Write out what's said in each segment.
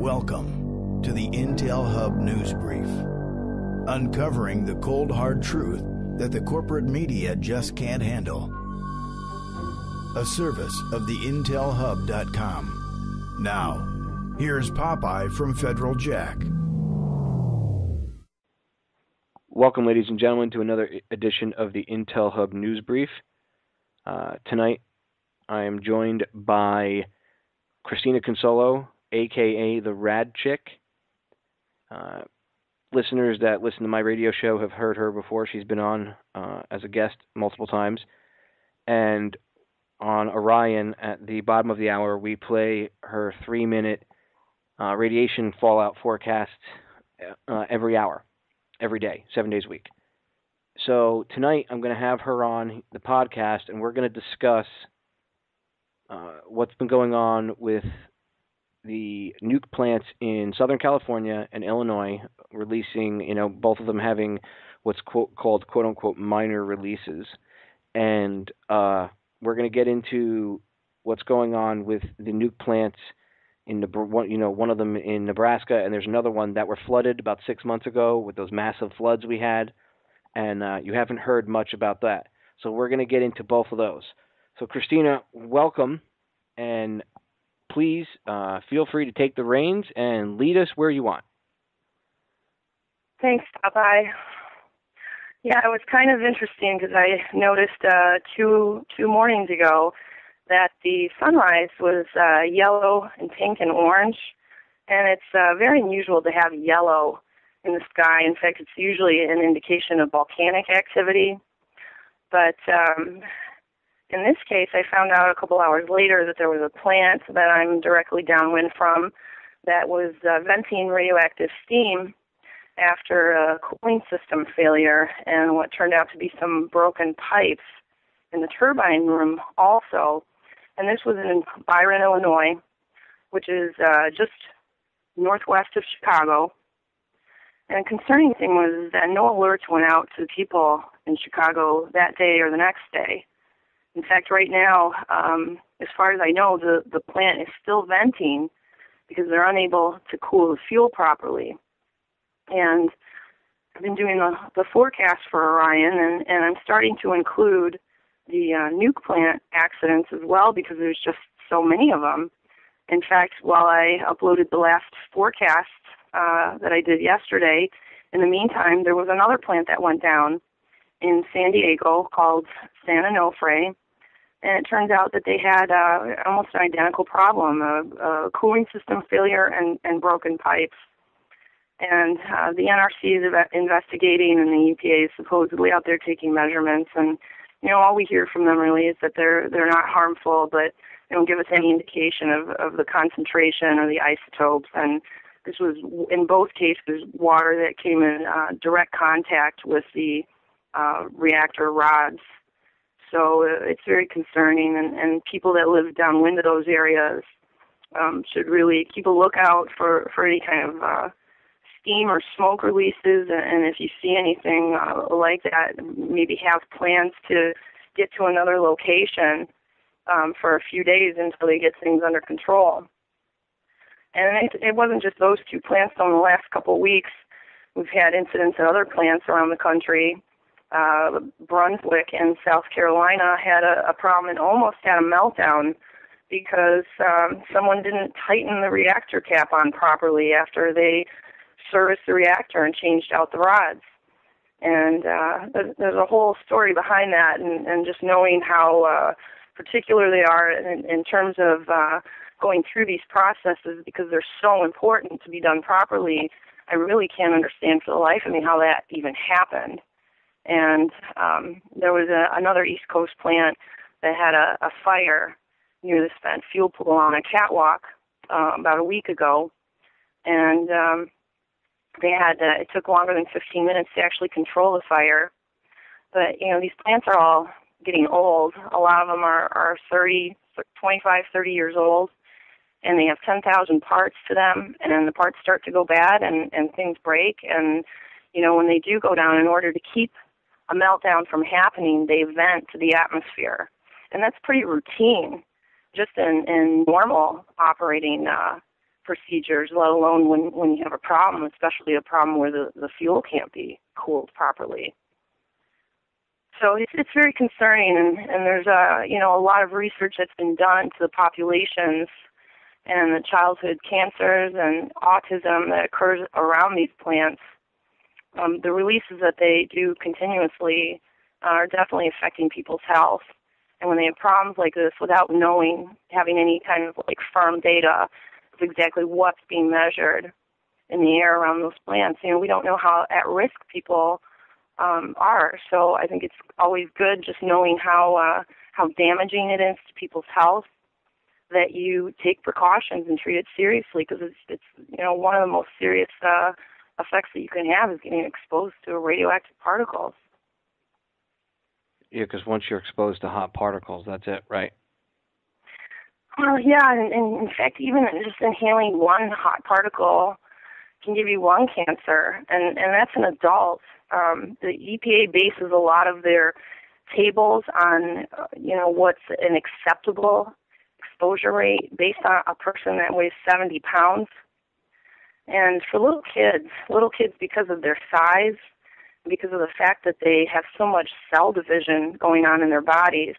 Welcome to the Intel Hub News Brief, uncovering the cold, hard truth that the corporate media just can't handle. A service of the IntelHub.com. Now, here's Popeye from Federal Jack. Welcome, ladies and gentlemen, to another edition of the Intel Hub News Brief. Tonight, I am joined by Christina Consolo, a.k.a. the Radchick. Listeners that listen to my radio show have heard her before. She's been on as a guest multiple times. And on Orion, at the bottom of the hour, we play her 3-minute radiation fallout forecast every hour, every day, 7 days a week. So tonight, I'm going to have her on the podcast, and we're going to discuss what's been going on with the nuke plants in Southern California and Illinois releasing, both of them having what's called quote-unquote minor releases. And we're going to get into what's going on with the nuke plants in one of them in Nebraska, and there's another one that were flooded about 6 months ago with those massive floods we had. And you haven't heard much about that. So we're going to get into both of those. So Christina, welcome. And please feel free to take the reins and lead us where you want. Thanks, Popeye. Yeah, it was kind of interesting because I noticed two mornings ago that the sunrise was yellow and pink and orange, and it's very unusual to have yellow in the sky. In fact, it's usually an indication of volcanic activity. But in this case, I found out a couple hours later that there was a plant that I'm directly downwind from that was venting radioactive steam after a cooling system failure and what turned out to be some broken pipes in the turbine room also. And this was in Byron, Illinois, which is just northwest of Chicago. And the concerning thing was that no alerts went out to people in Chicago that day or the next day. In fact, right now, as far as I know, the plant is still venting because they're unable to cool the fuel properly. And I've been doing the forecast for Orion, and I'm starting to include the nuke plant accidents as well because there's just so many of them. In fact, while I uploaded the last forecast that I did yesterday, in the meantime, there was another plant that went down in San Diego called San Onofre, and it turns out that they had almost an identical problem, a cooling system failure and broken pipes. And the NRC is investigating, and the EPA is supposedly out there taking measurements. And all we hear from them really is that they're not harmful, but they don't give us any indication of the concentration or the isotopes. And this was, in both cases, water that came in direct contact with the reactor rods. So it's very concerning, and people that live downwind of those areas should really keep a lookout for any kind of steam or smoke releases, and if you see anything like that, maybe have plans to get to another location for a few days until they get things under control. And it wasn't just those two plants, though. In the last couple of weeks, we've had incidents at other plants around the country. Brunswick in South Carolina had a problem and almost had a meltdown because someone didn't tighten the reactor cap on properly after they serviced the reactor and changed out the rods. And there's a whole story behind that, and just knowing how particular they are in terms of going through these processes because they're so important to be done properly. I really can't understand for the life of me how that even happened. And there was another East Coast plant that had a fire near the spent fuel pool on a catwalk about a week ago. And they had it took longer than 15 minutes to actually control the fire. But, these plants are all getting old. A lot of them are 25, 30 years old. And they have 10,000 parts to them. And then the parts start to go bad and things break. And, when they do go down, in order to keep a meltdown from happening, they vent to the atmosphere. And that's pretty routine, just in normal operating procedures, let alone when you have a problem, especially a problem where the fuel can't be cooled properly. So it's very concerning, and there's a lot of research that's been done to the populations and the childhood cancers and autism that occurs around these plants. The releases that they do continuously are definitely affecting people's health. And when they have problems like this without having any kind of like firm data of exactly what's being measured in the air around those plants, we don't know how at risk people are. So I think it's always good just knowing how damaging it is to people's health, that you take precautions and treat it seriously, because it's one of the most serious effects that you can have is getting exposed to radioactive particles. Yeah, because once you're exposed to hot particles, that's it, right? Well, yeah, and in fact, even just inhaling one hot particle can give you lung cancer, and that's an adult. The EPA bases a lot of their tables on, what's an acceptable exposure rate based on a person that weighs 70 pounds. And for little kids, because of their size, because of the fact that they have so much cell division going on in their bodies,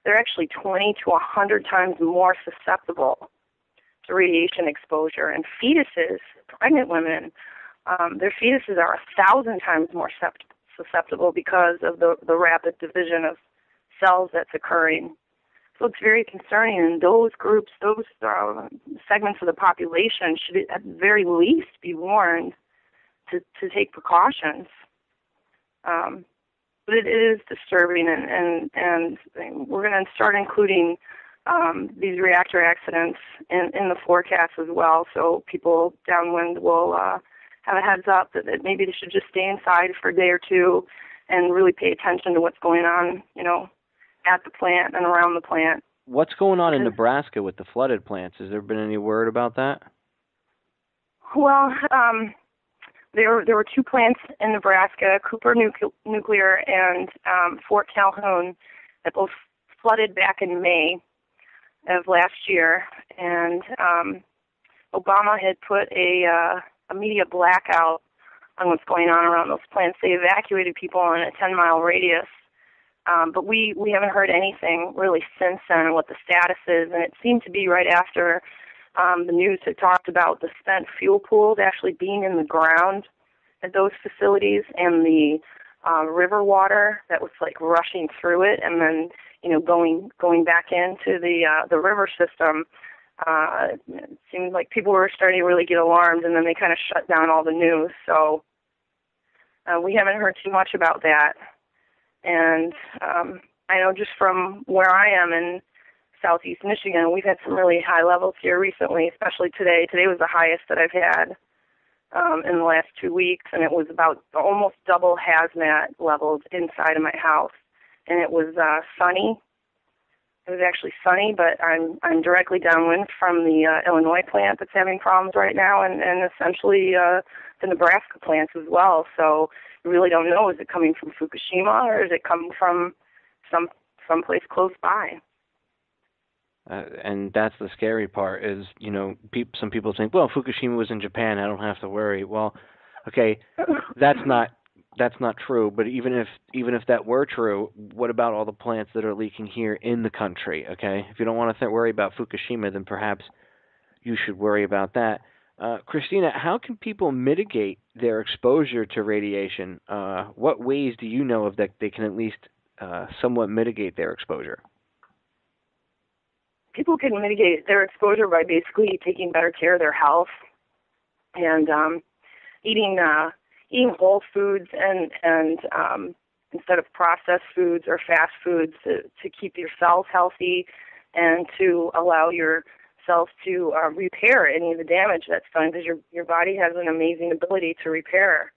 they're actually 20 to 100 times more susceptible to radiation exposure. And fetuses, pregnant women, their fetuses are 1,000 times more susceptible because of the rapid division of cells that's occurring. So it's very concerning, and those groups, those segments of the population should at the very least be warned to take precautions. But it is disturbing, and we're going to start including these reactor accidents in the forecast as well, so people downwind will have a heads up that maybe they should just stay inside for a day or two and really pay attention to what's going on, at the plant and around the plant. What's going on in Nebraska with the flooded plants? Has there been any word about that? Well, there were two plants in Nebraska, Cooper Nuclear and Fort Calhoun, that both flooded back in May of last year. And Obama had put a media blackout on what's going on around those plants. They evacuated people in a 10-mile radius. But we haven't heard anything really since then on what the status is, and it seemed to be right after the news had talked about the spent fuel pools actually being in the ground at those facilities, and the river water that was like rushing through it, and then going back into the river system. It seemed like people were starting to really get alarmed, and then they kind of shut down all the news. So we haven't heard too much about that. And I know just from where I am in southeast Michigan, we've had some really high levels here recently, especially today. Today was the highest that I've had in the last 2 weeks, and it was about almost double hazmat levels inside of my house. And it was sunny. It was actually sunny, but I'm directly downwind from the Illinois plant that's having problems right now, and essentially the Nebraska plants as well. So we really don't know, is it coming from Fukushima or is it coming from someplace close by? And that's the scary part is, some people think, well, Fukushima was in Japan, I don't have to worry. Well, okay, that's not true, but even if that were true, what about all the plants that are leaking here in the country, okay? If you don't want to worry about Fukushima, then perhaps you should worry about that. Christina, how can people mitigate their exposure to radiation? What ways do you know of that they can at least somewhat mitigate their exposure? People can mitigate their exposure by basically taking better care of their health and eating whole foods and instead of processed foods or fast foods to keep your cells healthy and to allow your cells to repair any of the damage that's done, because your body has an amazing ability to repair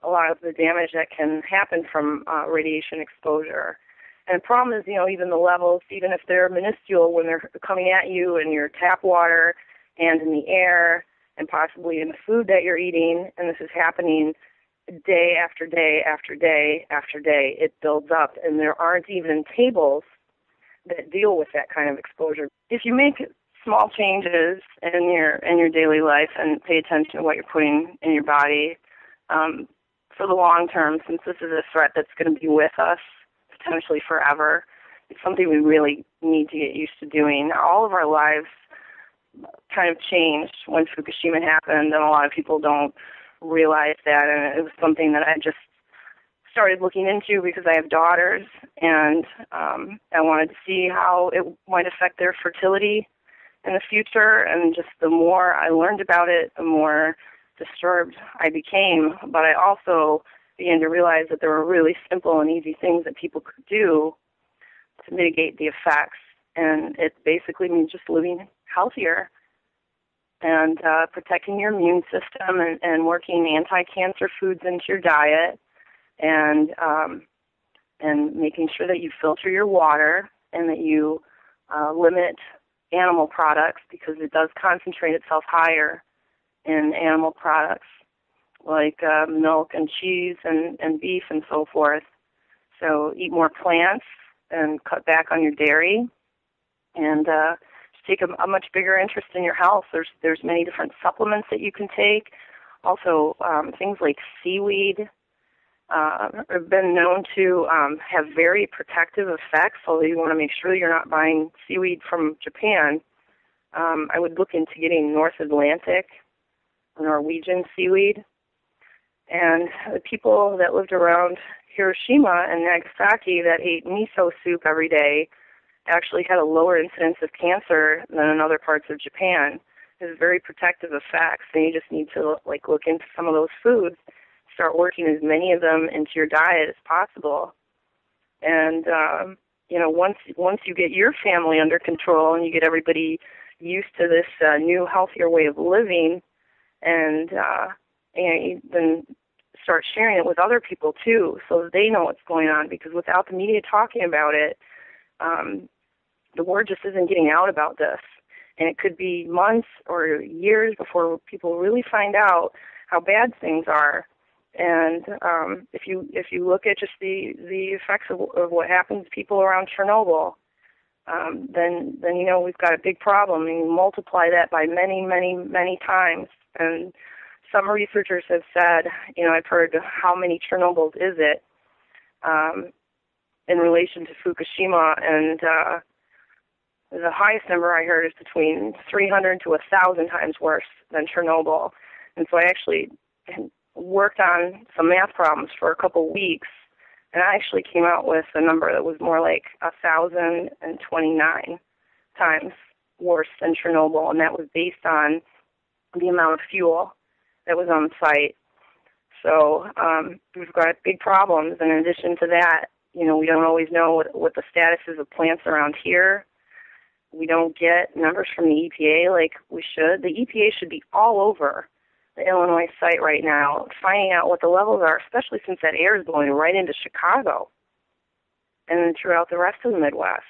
a lot of the damage that can happen from radiation exposure. And the problem is, even the levels, even if they're minuscule, when they're coming at you in your tap water and in the air and possibly in the food that you're eating, and this is happening day after day after day after day, it builds up, and there aren't even tables that deal with that kind of exposure. If you make small changes in your daily life and pay attention to what you're putting in your body for the long term, since this is a threat that's going to be with us potentially forever. It's something we really need to get used to doing. All of our lives kind of changed when Fukushima happened, and a lot of people don't realize that, and it was something that I just started looking into because I have daughters, and I wanted to see how it might affect their fertility in the future, and just the more I learned about it, the more disturbed I became. But I also began to realize that there were really simple and easy things that people could do to mitigate the effects, and it basically means just living healthier and protecting your immune system and working anti-cancer foods into your diet, and making sure that you filter your water and that you limit animal products, because it does concentrate itself higher in animal products like milk and cheese and beef and so forth. So eat more plants and cut back on your dairy, and just take a much bigger interest in your health. There's many different supplements that you can take. Also, things like seaweed have been known to have very protective effects, although you want to make sure you're not buying seaweed from Japan. I would look into getting North Atlantic, Norwegian seaweed. And the people that lived around Hiroshima and Nagasaki that ate miso soup every day actually had a lower incidence of cancer than in other parts of Japan. It has very protective effects, and you just need to look into some of those foods, start working as many of them into your diet as possible. And once you get your family under control and you get everybody used to this new, healthier way of living, and then start sharing it with other people too, so that they know what's going on. Because without the media talking about it, the word just isn't getting out about this, and it could be months or years before people really find out how bad things are. And if you look at just the effects of what happened to people around Chernobyl, then we've got a big problem, and you multiply that by many, many, many times. And some researchers have said, I've heard, how many Chernobyls is it in relation to Fukushima, and the highest number I heard is between 300 to 1,000 times worse than Chernobyl. And so I actually worked on some math problems for a couple weeks, and I actually came out with a number that was more like 1,029 times worse than Chernobyl, and that was based on the amount of fuel that was on site. So we've got big problems, and in addition to that, we don't always know what the status is of plants around here. We don't get numbers from the EPA like we should. The EPA should be all over the Illinois site right now, finding out what the levels are, especially since that air is blowing right into Chicago and then throughout the rest of the Midwest.